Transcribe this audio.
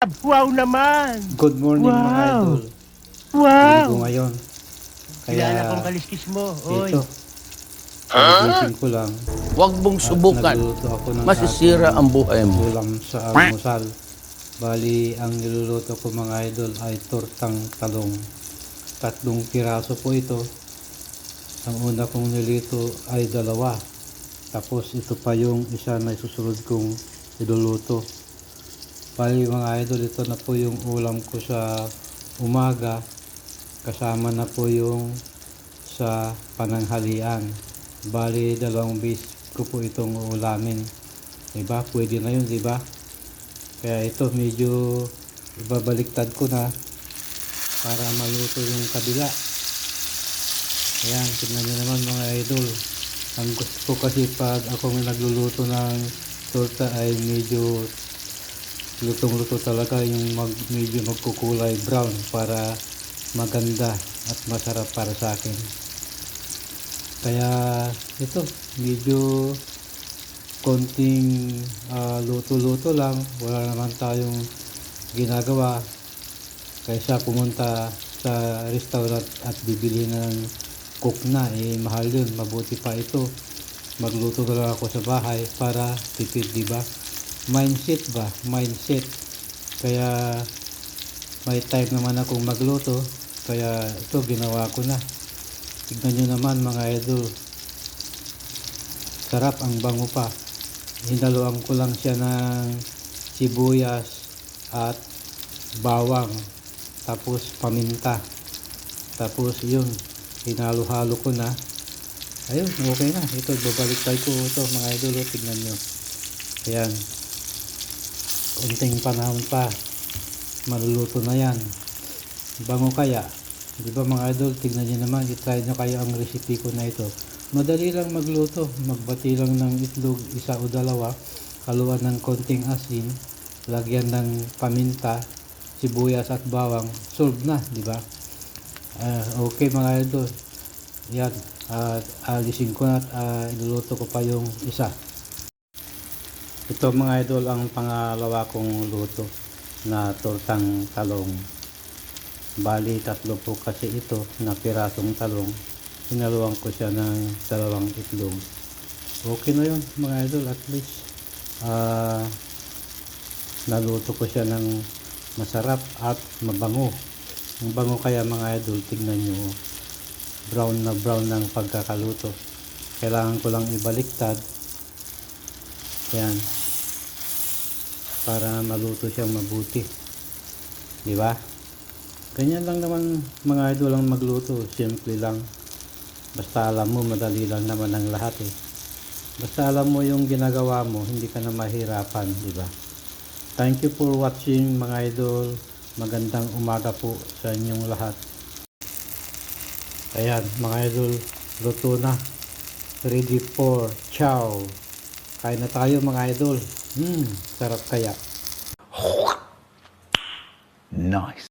Wow naman! Good morning mga Wow! idol. Wow! Linggo ngayon. Kilala Kaya kong kaliskis mo, oy. ito, pagising ko lang Huwag mong at subukan. nagluluto ako ng Masisira aking ang buhay mo. ulam sa almusal. Bali, ang niluluto ko mga idol ay tortang talong. 3 piraso po ito. Ang una kong nilito ay 2. Tapos ito pa yung isa na susunod kong niluluto. Bali mga idol, ito na po yung ulam ko sa umaga. Kasama na po yung sa pananghalian. Bali 2 beses ko po itong ulamin. Diba? Pwede na yun, diba? Kaya ito medyo ibabaliktad ko na para maluto yung kabila. Ayan, tignan nyo naman mga idol. Ang gusto ko kasi pag ako nagluluto ng torta ay medyo lutong-luto talaga, yung medyo magkukulay brown para maganda at masarap para sa akin. Kaya ito, medyo konting luto-luto lang, wala naman tayong ginagawa kaysa pumunta sa restaurant at bibili ng cook na, mahal yun. Mabuti pa ito, magluto na lang ako sa bahay para tipid, diba? Mindset ba? Mindset. Kaya may time naman akong magluto, kaya ito ginawa ko na. Tignan nyo naman mga idol, sarap, ang bango pa. Hinaluan ko lang siya ng sibuyas at bawang, tapos paminta, tapos yun, hinalo-halo ko na. Ayun, okay na. Ito, babalik tayo ko ito mga idol. Tignan nyo, ayan, unting panahon pa maluluto na yan. Bango kaya, di ba mga idol? Tignan nyo naman, itry nyo kayo ang recipe ko na ito. Madali lang magluto. Magbati lang ng itlog, 1 o 2, haluan ng konting asin, lagyan ng paminta, sibuyas at bawang, solve na, di ba? Okay mga idol, yan, alisin ko na at iluluto ko pa yung isa. Ito mga idol ang pangalawa kong luto na tortang talong. Bali 3 po kasi ito na pirasong talong. Hinaluan ko siya ng 2 itlog. Okay na yun mga idol, at least naluto ko siya ng masarap at mabango. Ang bango kaya mga idol, tignan nyo, brown na brown ng pagkakaluto. Kailangan ko lang ibaliktad, yan, para maluto siyang mabuti, di ba? Ganyan lang naman mga idol ang magluto, simple lang. Basta alam mo, madali lang naman ang lahat Basta alam mo yung ginagawa mo, hindi ka na mahirapan, di ba? Thank you for watching mga idol. Magandang umaga po sa inyong lahat. Ayan mga idol, luto na, ready for chow. Kain na tayo mga idol. Sarap kaya. Nice.